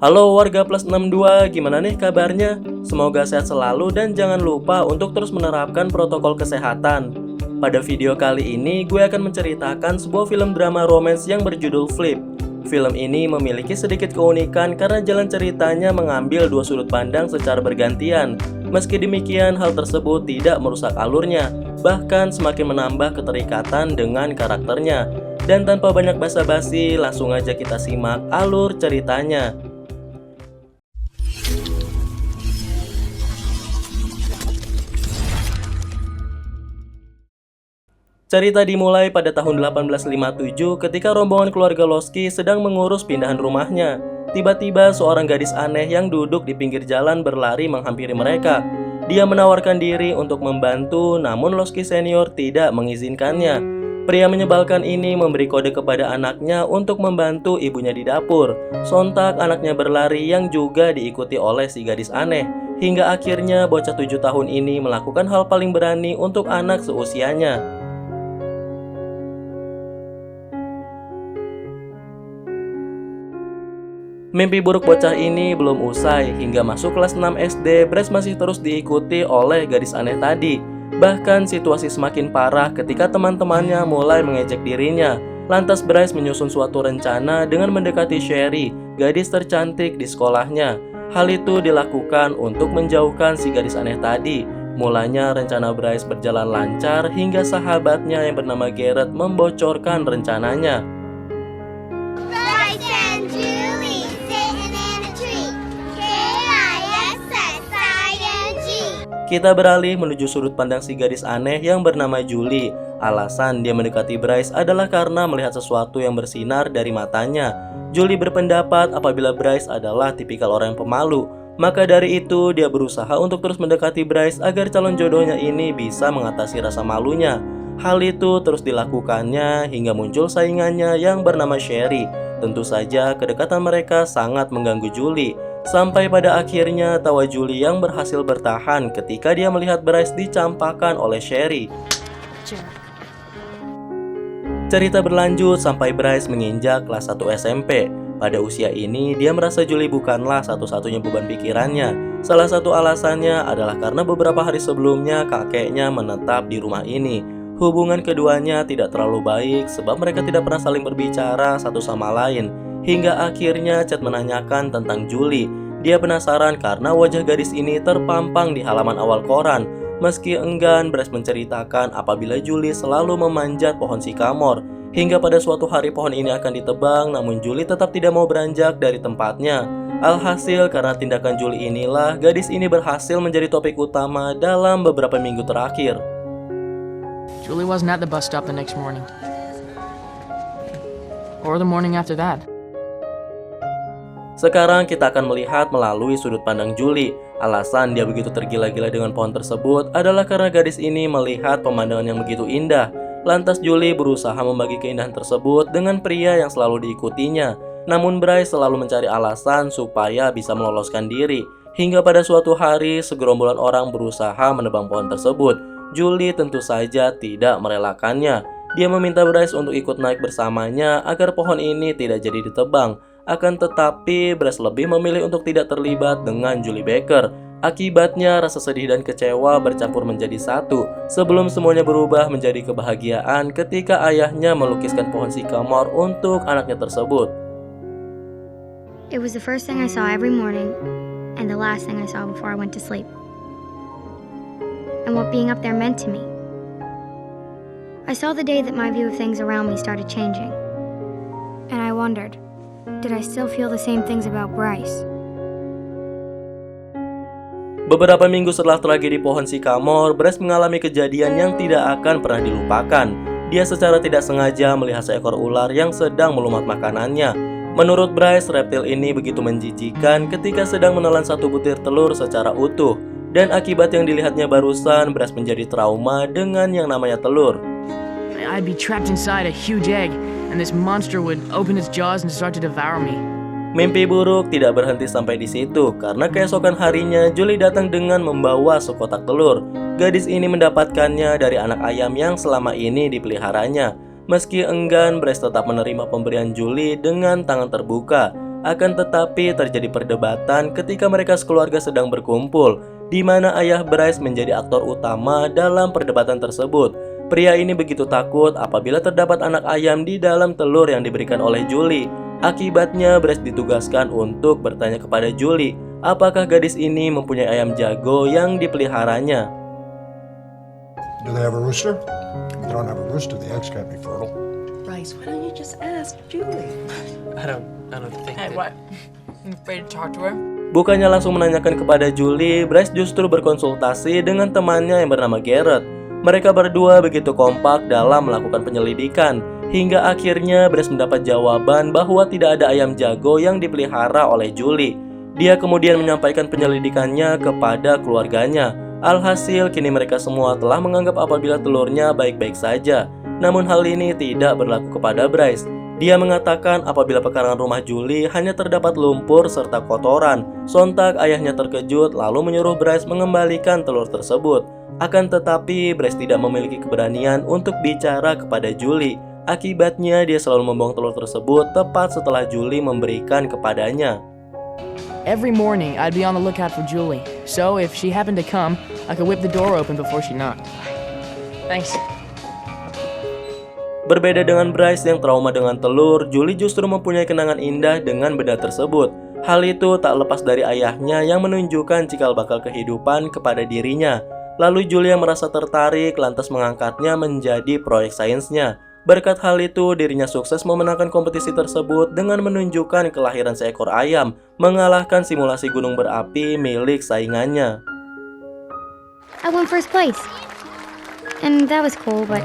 Halo warga plus 62, gimana nih kabarnya? Semoga sehat selalu dan jangan lupa untuk terus menerapkan protokol kesehatan. Pada video kali ini, gue akan menceritakan sebuah film drama romance yang berjudul Flip. Film ini memiliki sedikit keunikan karena jalan ceritanya mengambil dua sudut pandang secara bergantian. Meski demikian, hal tersebut tidak merusak alurnya, bahkan semakin menambah keterikatan dengan karakternya. Dan tanpa banyak basa-basi, langsung aja kita simak alur ceritanya. Cerita dimulai pada tahun 1857 ketika rombongan keluarga Losky sedang mengurus pindahan rumahnya. Tiba-tiba seorang gadis aneh yang duduk di pinggir jalan berlari menghampiri mereka. Dia menawarkan diri untuk membantu, namun Losky senior tidak mengizinkannya. Pria menyebalkan ini memberi kode kepada anaknya untuk membantu ibunya di dapur. Sontak anaknya berlari yang juga diikuti oleh si gadis aneh. Hingga akhirnya bocah 7 tahun ini melakukan hal paling berani untuk anak seusianya. Mimpi buruk bocah ini belum usai. Hingga masuk kelas 6 SD, Bryce masih terus diikuti oleh gadis aneh tadi. Bahkan situasi semakin parah ketika teman-temannya mulai mengejek dirinya. Lantas Bryce menyusun suatu rencana dengan mendekati Sherry, gadis tercantik di sekolahnya. Hal itu dilakukan untuk menjauhkan si gadis aneh tadi. Mulanya rencana Bryce berjalan lancar hingga sahabatnya yang bernama Garrett membocorkan rencananya. Kita beralih menuju sudut pandang si gadis aneh yang bernama Julie. Alasan dia mendekati Bryce adalah karena melihat sesuatu yang bersinar dari matanya. Julie berpendapat apabila Bryce adalah tipikal orang yang pemalu. Maka dari itu dia berusaha untuk terus mendekati Bryce agar calon jodohnya ini bisa mengatasi rasa malunya. Hal itu terus dilakukannya hingga muncul saingannya yang bernama Sherry. Tentu saja kedekatan mereka sangat mengganggu Julie. Sampai pada akhirnya tawa Julie yang berhasil bertahan ketika dia melihat Bryce dicampakkan oleh Sherry. Cerita berlanjut sampai Bryce menginjak kelas 1 SMP. Pada usia ini dia merasa Julie bukanlah satu-satunya beban pikirannya. Salah satu alasannya adalah karena beberapa hari sebelumnya kakeknya menetap di rumah ini. Hubungan keduanya tidak terlalu baik sebab mereka tidak pernah saling berbicara satu sama lain. Hingga akhirnya Chad menanyakan tentang Julie. Dia penasaran karena wajah gadis ini terpampang di halaman awal koran. Meski enggan, Bryce menceritakan apabila Julie selalu memanjat pohon sikamor. Hingga pada suatu hari pohon ini akan ditebang, namun Julie tetap tidak mau beranjak dari tempatnya. Alhasil karena tindakan Julie inilah, gadis ini berhasil menjadi topik utama dalam beberapa minggu terakhir. Julie wasn't at the bus stop the next morning. Or the morning after that. Sekarang kita akan melihat melalui sudut pandang Julie. Alasan dia begitu tergila-gila dengan pohon tersebut adalah karena gadis ini melihat pemandangan yang begitu indah. Lantas Julie berusaha membagi keindahan tersebut dengan pria yang selalu diikutinya. Namun Bryce selalu mencari alasan supaya bisa meloloskan diri. Hingga pada suatu hari segerombolan orang berusaha menebang pohon tersebut. Julie tentu saja tidak merelakannya. Dia meminta Bryce untuk ikut naik bersamanya agar pohon ini tidak jadi ditebang. Akan tetapi Bryce lebih memilih untuk tidak terlibat dengan Julie Baker. Akibatnya rasa sedih dan kecewa bercampur menjadi satu sebelum semuanya berubah menjadi kebahagiaan ketika ayahnya melukiskan pohon sikamor untuk anaknya tersebut. It was the first thing I saw every morning and the last thing I saw before I went to sleep. And what being up there meant to me. I saw the day that my view of things around me started changing. And I wondered, did I still feel the same things about Bryce? Beberapa minggu setelah tragedi pohon sikamor, Bryce mengalami kejadian yang tidak akan pernah dilupakan. Dia secara tidak sengaja melihat seekor ular yang sedang melumat makanannya. Menurut Bryce, reptil ini begitu menjijikan ketika sedang menelan satu butir telur secara utuh. Dan akibat yang dilihatnya barusan, Bryce menjadi trauma dengan yang namanya telur. I'd be trapped inside a huge egg, and this monster would open its jaws and start to devour me. Mimpi buruk tidak berhenti sampai di situ, karena keesokan harinya Julie datang dengan membawa sekotak telur. Gadis ini mendapatkannya dari anak ayam yang selama ini dipeliharanya. Meski enggan, Bryce tetap menerima pemberian Julie dengan tangan terbuka. Akan tetapi terjadi perdebatan ketika mereka sekeluarga sedang berkumpul, di mana ayah Bryce menjadi aktor utama dalam perdebatan tersebut. Pria ini begitu takut apabila terdapat anak ayam di dalam telur yang diberikan oleh Julie. Akibatnya Bryce ditugaskan untuk bertanya kepada Julie, apakah gadis ini mempunyai ayam jago yang dipeliharanya. Do they have a rooster? If they don't have a rooster, the eggs can't be fertile. Bryce, why don't you just ask Julie? I don't think Hey, that- what? You afraid to talk to her? Bukannya langsung menanyakan kepada Julie, Bryce justru berkonsultasi dengan temannya yang bernama Garrett. Mereka berdua begitu kompak dalam melakukan penyelidikan, hingga akhirnya Bryce mendapat jawaban bahwa tidak ada ayam jago yang dipelihara oleh Julie. Dia kemudian menyampaikan penyelidikannya kepada keluarganya. Alhasil, kini mereka semua telah menganggap apabila telurnya baik-baik saja. Namun hal ini tidak berlaku kepada Bryce. Dia mengatakan apabila pekarangan rumah Julie hanya terdapat lumpur serta kotoran. Sontak ayahnya terkejut lalu menyuruh Bryce mengembalikan telur tersebut. Akan tetapi Bryce tidak memiliki keberanian untuk bicara kepada Julie. Akibatnya dia selalu membuang telur tersebut tepat setelah Julie memberikan kepadanya. Every morning, I'd be on the lookout for Julie. So if she happened to come, I could whip the door open before she knocked. Thanks. Berbeda dengan Bryce yang trauma dengan telur, Julie justru mempunyai kenangan indah dengan benda tersebut. Hal itu tak lepas dari ayahnya yang menunjukkan cikal bakal kehidupan kepada dirinya. Lalu Julie yang merasa tertarik lantas mengangkatnya menjadi proyek sainsnya. Berkat hal itu, dirinya sukses memenangkan kompetisi tersebut dengan menunjukkan kelahiran seekor ayam, mengalahkan simulasi gunung berapi milik saingannya. I won first place. And that was cool, but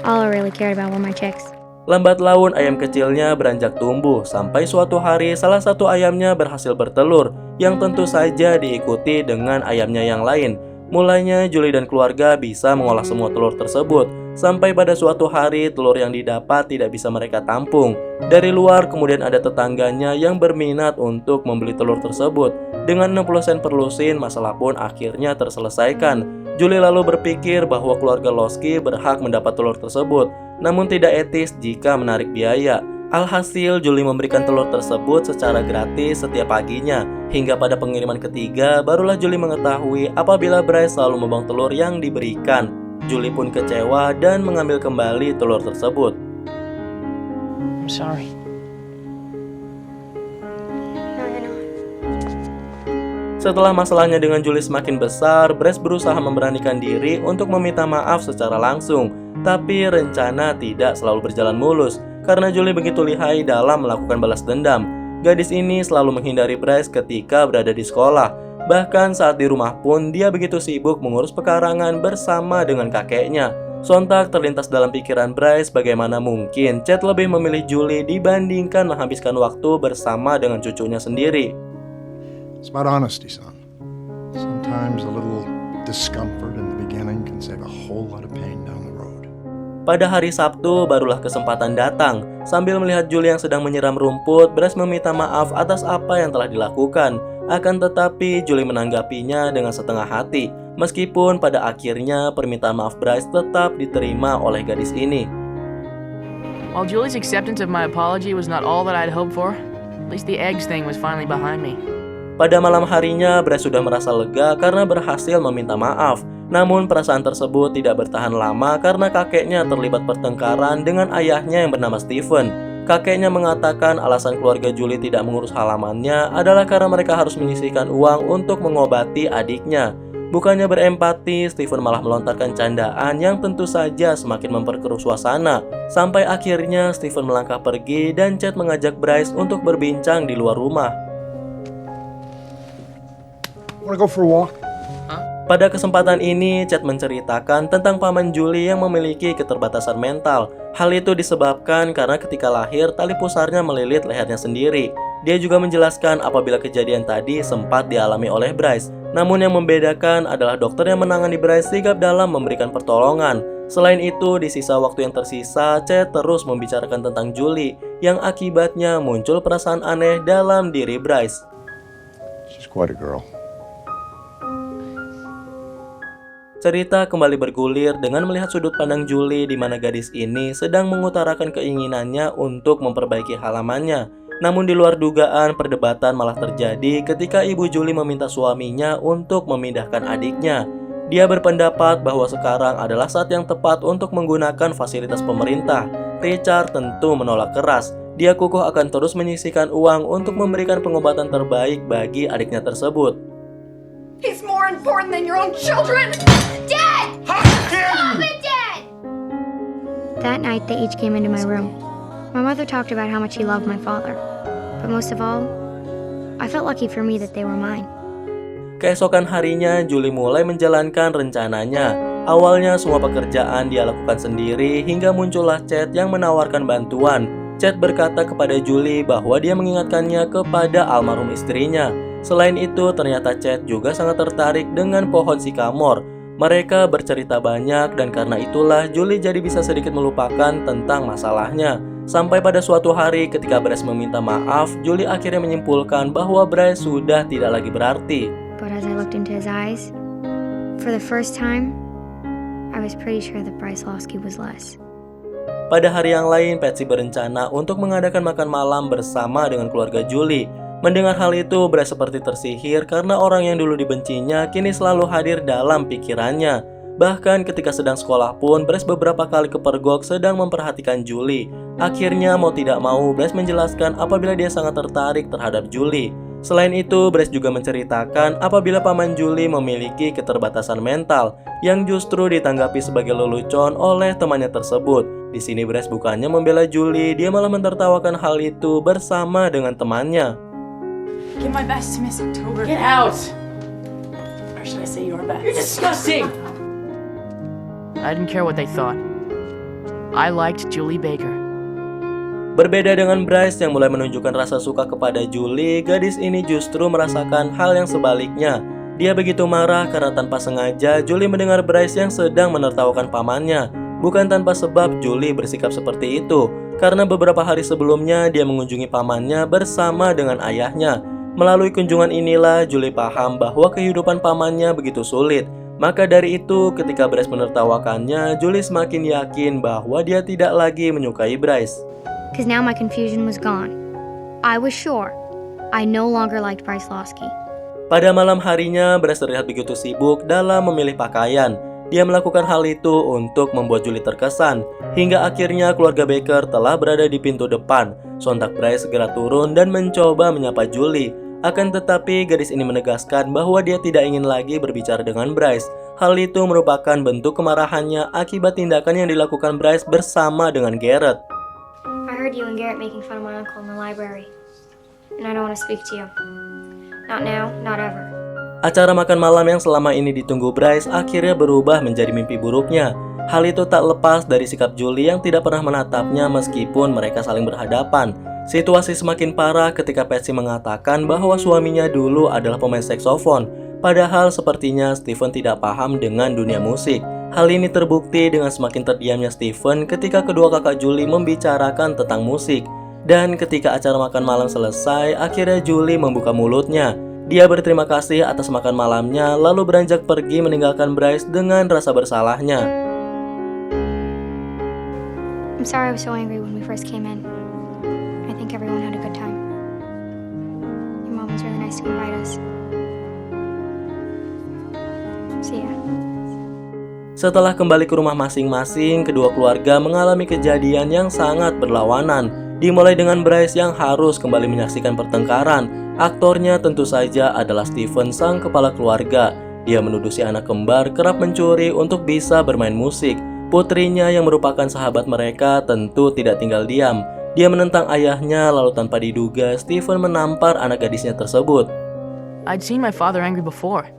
all I really cared about were my chicks. Lambat laun ayam kecilnya beranjak tumbuh, sampai suatu hari salah satu ayamnya berhasil bertelur, yang tentu saja diikuti dengan ayamnya yang lain. Mulanya Julie dan keluarga bisa mengolah semua telur tersebut, sampai pada suatu hari telur yang didapat tidak bisa mereka tampung. Dari luar kemudian ada tetangganya yang berminat untuk membeli telur tersebut. Dengan 60 sen per lusin, masalah pun akhirnya terselesaikan. Julie lalu berpikir bahwa keluarga Losky berhak mendapat telur tersebut, namun tidak etis jika menarik biaya. Alhasil, Julie memberikan telur tersebut secara gratis setiap paginya. Hingga pada pengiriman ketiga, barulah Julie mengetahui apabila Bryce selalu membuang telur yang diberikan. Julie pun kecewa dan mengambil kembali telur tersebut. I'm sorry. No, you're not. Setelah masalahnya dengan Julie semakin besar, Bryce berusaha memberanikan diri untuk meminta maaf secara langsung. Tapi rencana tidak selalu berjalan mulus, karena Julie begitu lihai dalam melakukan balas dendam. Gadis ini selalu menghindari Bryce ketika berada di sekolah. Bahkan saat di rumah pun dia begitu sibuk mengurus pekarangan bersama dengan kakeknya. Sontak terlintas dalam pikiran Bryce bagaimana mungkin Chad lebih memilih Julie dibandingkan menghabiskan waktu bersama dengan cucunya sendiri. It's about honesty, son. Sometimes a little discomfort in the beginning can save a whole lot of pain down the road. Pada hari Sabtu, barulah kesempatan datang. Sambil melihat Julie yang sedang menyiram rumput, Bryce meminta maaf atas apa yang telah dilakukan. Akan tetapi, Julie menanggapinya dengan setengah hati. Meskipun pada akhirnya permintaan maaf Bryce tetap diterima oleh gadis ini. While Julie's acceptance of my apology was not all that I'd hoped for, at least the eggs thing was finally behind me. Pada malam harinya, Bryce sudah merasa lega karena berhasil meminta maaf. Namun perasaan tersebut tidak bertahan lama karena kakeknya terlibat pertengkaran dengan ayahnya yang bernama Stephen. Kakeknya mengatakan alasan keluarga Julie tidak mengurus halamannya adalah karena mereka harus menyisihkan uang untuk mengobati adiknya. Bukannya berempati, Stephen malah melontarkan candaan yang tentu saja semakin memperkeruh suasana. Sampai akhirnya Stephen melangkah pergi dan Chad mengajak Bryce untuk berbincang di luar rumah. Wanna go for a walk? Pada kesempatan ini, Chad menceritakan tentang paman Julie yang memiliki keterbatasan mental. Hal itu disebabkan karena ketika lahir, tali pusarnya melilit lehernya sendiri. Dia juga menjelaskan apabila kejadian tadi sempat dialami oleh Bryce. Namun yang membedakan adalah dokter yang menangani Bryce sigap dalam memberikan pertolongan. Selain itu, di sisa waktu yang tersisa, Chad terus membicarakan tentang Julie, yang akibatnya muncul perasaan aneh dalam diri Bryce. She's quite a girl. Cerita kembali bergulir dengan melihat sudut pandang Julie di mana gadis ini sedang mengutarakan keinginannya untuk memperbaiki halamannya. Namun di luar dugaan, perdebatan malah terjadi ketika ibu Julie meminta suaminya untuk memindahkan adiknya. Dia berpendapat bahwa sekarang adalah saat yang tepat untuk menggunakan fasilitas pemerintah. Richard tentu menolak keras. Dia kukuh akan terus menyisihkan uang untuk memberikan pengobatan terbaik bagi adiknya tersebut. He's more important than your own children! Dad! Stop it, Dad! That night, they each came into my room. My mother talked about how much she loved my father. But most of all, I felt lucky for me that they were mine. Keesokan harinya, Julie mulai menjalankan rencananya. Awalnya semua pekerjaan dia lakukan sendiri hingga muncullah Chad yang menawarkan bantuan. Chad berkata kepada Julie bahwa dia mengingatkannya kepada almarhum istrinya. Selain itu, ternyata Chad juga sangat tertarik dengan pohon sikamor. Mereka bercerita banyak dan karena itulah Julie jadi bisa sedikit melupakan tentang masalahnya. Sampai pada suatu hari ketika Bryce meminta maaf, Julie akhirnya menyimpulkan bahwa Bryce sudah tidak lagi berarti. But as I looked into his eyes, for the first time, I was pretty sure that Bryce Losky was less. Pada hari yang lain, Patsy berencana untuk mengadakan makan malam bersama dengan keluarga Julie. Mendengar hal itu, Bryce seperti tersihir karena orang yang dulu dibencinya kini selalu hadir dalam pikirannya. Bahkan ketika sedang sekolah pun, Bryce beberapa kali kepergok sedang memperhatikan Julie. Akhirnya mau tidak mau, Bryce menjelaskan apabila dia sangat tertarik terhadap Julie. Selain itu, Bryce juga menceritakan apabila paman Julie memiliki keterbatasan mental yang justru ditanggapi sebagai lelucon oleh temannya tersebut. Di sini Bryce bukannya membela Julie, dia malah mentertawakan hal itu bersama dengan temannya. Give my best to Miss October. Get out! Or should I say your best? You're disgusting! I didn't care what they thought. I liked Julie Baker. Berbeda dengan Bryce yang mulai menunjukkan rasa suka kepada Julie, gadis ini justru merasakan hal yang sebaliknya. Dia begitu marah karena tanpa sengaja Julie mendengar Bryce yang sedang menertawakan pamannya. Bukan tanpa sebab Julie bersikap seperti itu, karena beberapa hari sebelumnya dia mengunjungi pamannya bersama dengan ayahnya. Melalui kunjungan inilah Julie paham bahwa kehidupan pamannya begitu sulit. Maka dari itu ketika Bryce menertawakannya, Julie semakin yakin bahwa dia tidak lagi menyukai Bryce. Because now my confusion was gone. I was sure I no longer liked Bryce Losky. Pada malam harinya, Bryce terlihat begitu sibuk dalam memilih pakaian. Dia melakukan hal itu untuk membuat Julie terkesan. Hingga akhirnya keluarga Baker telah berada di pintu depan. Sontak Bryce segera turun dan mencoba menyapa Julie. Akan tetapi gadis ini menegaskan bahwa dia tidak ingin lagi berbicara dengan Bryce. Hal itu merupakan bentuk kemarahannya akibat tindakan yang dilakukan Bryce bersama dengan Garrett. I heard you and Garrett making fun of my uncle in the library. And I don't want to speak to you. Not now, not ever. Acara makan malam yang selama ini ditunggu Bryce akhirnya berubah menjadi mimpi buruknya. Hal itu tak lepas dari sikap Julie yang tidak pernah menatapnya meskipun mereka saling berhadapan. Situasi semakin parah ketika Patsy mengatakan bahwa suaminya dulu adalah pemain saksofon. Padahal sepertinya Stephen tidak paham dengan dunia musik. Hal ini terbukti dengan semakin terdiamnya Stephen ketika kedua kakak Julie membicarakan tentang musik. Dan ketika acara makan malam selesai, akhirnya Julie membuka mulutnya. Dia berterima kasih atas makan malamnya, lalu beranjak pergi meninggalkan Bryce dengan rasa bersalahnya. I'm sorry I was so angry when we first came in. I think everyone had a good time. Your mom was really nice to invite us. See ya. Setelah kembali ke rumah masing-masing, kedua keluarga mengalami kejadian yang sangat berlawanan. Dimulai dengan Bryce yang harus kembali menyaksikan pertengkaran. Aktornya tentu saja adalah Stephen, sang kepala keluarga. Dia menuduh si anak kembar kerap mencuri untuk bisa bermain musik. Putrinya yang merupakan sahabat mereka tentu tidak tinggal diam. Dia menentang ayahnya, lalu tanpa diduga Stephen menampar anak gadisnya tersebut. I'd seen my father angry before,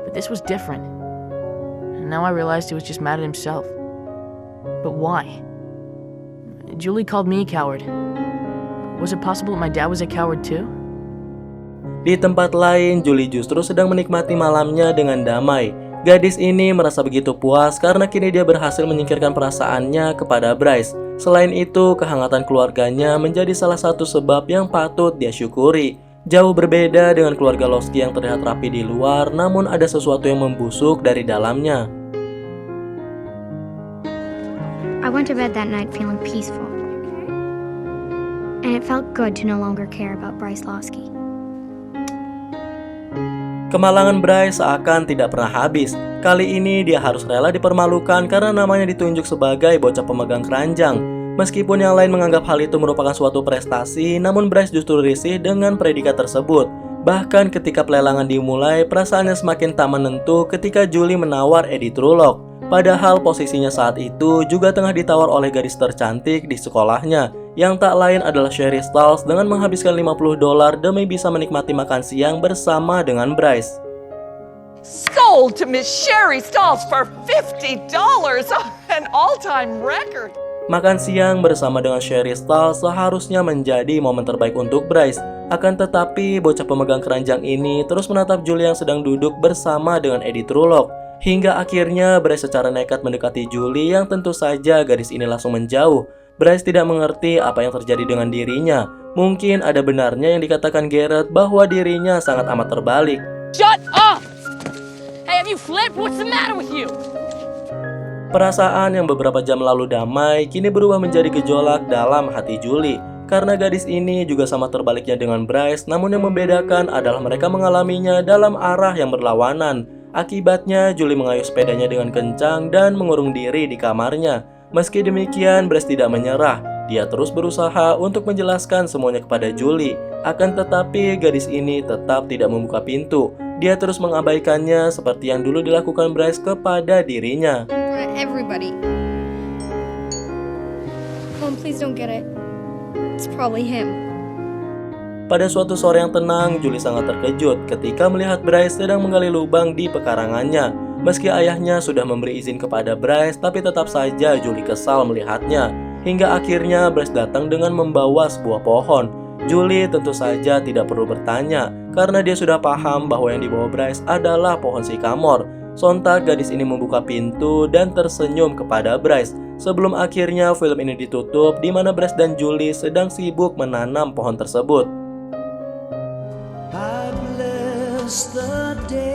but this was different. And now I realized he was just mad at himself. But why? Julie called me a coward. Was it possible that my dad was a coward too? Di tempat lain, Julie justru sedang menikmati malamnya dengan damai. Gadis ini merasa begitu puas karena kini dia berhasil menyingkirkan perasaannya kepada Bryce. Selain itu, kehangatan keluarganya menjadi salah satu sebab yang patut dia syukuri. Jauh berbeda dengan keluarga Losky yang terlihat rapi di luar, namun ada sesuatu yang membusuk dari dalamnya. I went to bed that night feeling peaceful. And it felt good to no longer care about Bryce Losky. Kemalangan Bryce seakan tidak pernah habis. Kali ini dia harus rela dipermalukan karena namanya ditunjuk sebagai bocah pemegang keranjang. Meskipun yang lain menganggap hal itu merupakan suatu prestasi, namun Bryce justru risih dengan predikat tersebut. Bahkan ketika pelelangan dimulai, perasaannya semakin tak menentu ketika Julie menawar Eddie Trullock. Padahal posisinya saat itu juga tengah ditawar oleh gadis tercantik di sekolahnya, yang tak lain adalah Sherry Stiles dengan menghabiskan $50 demi bisa menikmati makan siang bersama dengan Bryce. Sold to Miss Sherry Stiles for $50, an all-time record. Makan siang bersama dengan Sherry Stiles seharusnya menjadi momen terbaik untuk Bryce. Akan tetapi, bocah pemegang keranjang ini terus menatap Julie yang sedang duduk bersama dengan Eddie Trullock. Hingga akhirnya Bryce secara nekat mendekati Julie yang tentu saja gadis ini langsung menjauh. Bryce tidak mengerti apa yang terjadi dengan dirinya. Mungkin ada benarnya yang dikatakan Garrett bahwa dirinya sangat amat terbalik. Shut up! Hey, have you flipped? What's the matter with you? Perasaan yang beberapa jam lalu damai kini berubah menjadi gejolak dalam hati Julie. Karena gadis ini juga sama terbaliknya dengan Bryce, namun yang membedakan adalah mereka mengalaminya dalam arah yang berlawanan. Akibatnya, Julie mengayuh sepedanya dengan kencang dan mengurung diri di kamarnya. Meski demikian, Bryce tidak menyerah. Dia terus berusaha untuk menjelaskan semuanya kepada Julie. Akan tetapi, gadis ini tetap tidak membuka pintu. Dia terus mengabaikannya seperti yang dulu dilakukan Bryce kepada dirinya. Everybody. Mom, please don't get it. It's probably him. Pada suatu sore yang tenang, Julie sangat terkejut ketika melihat Bryce sedang menggali lubang di pekarangannya. Meski ayahnya sudah memberi izin kepada Bryce, tapi tetap saja Julie kesal melihatnya. Hingga akhirnya Bryce datang dengan membawa sebuah pohon. Julie tentu saja tidak perlu bertanya, karena dia sudah paham bahwa yang dibawa Bryce adalah pohon sycamore. Sontak gadis ini membuka pintu dan tersenyum kepada Bryce. Sebelum akhirnya film ini ditutup, di mana Bryce dan Julie sedang sibuk menanam pohon tersebut. The day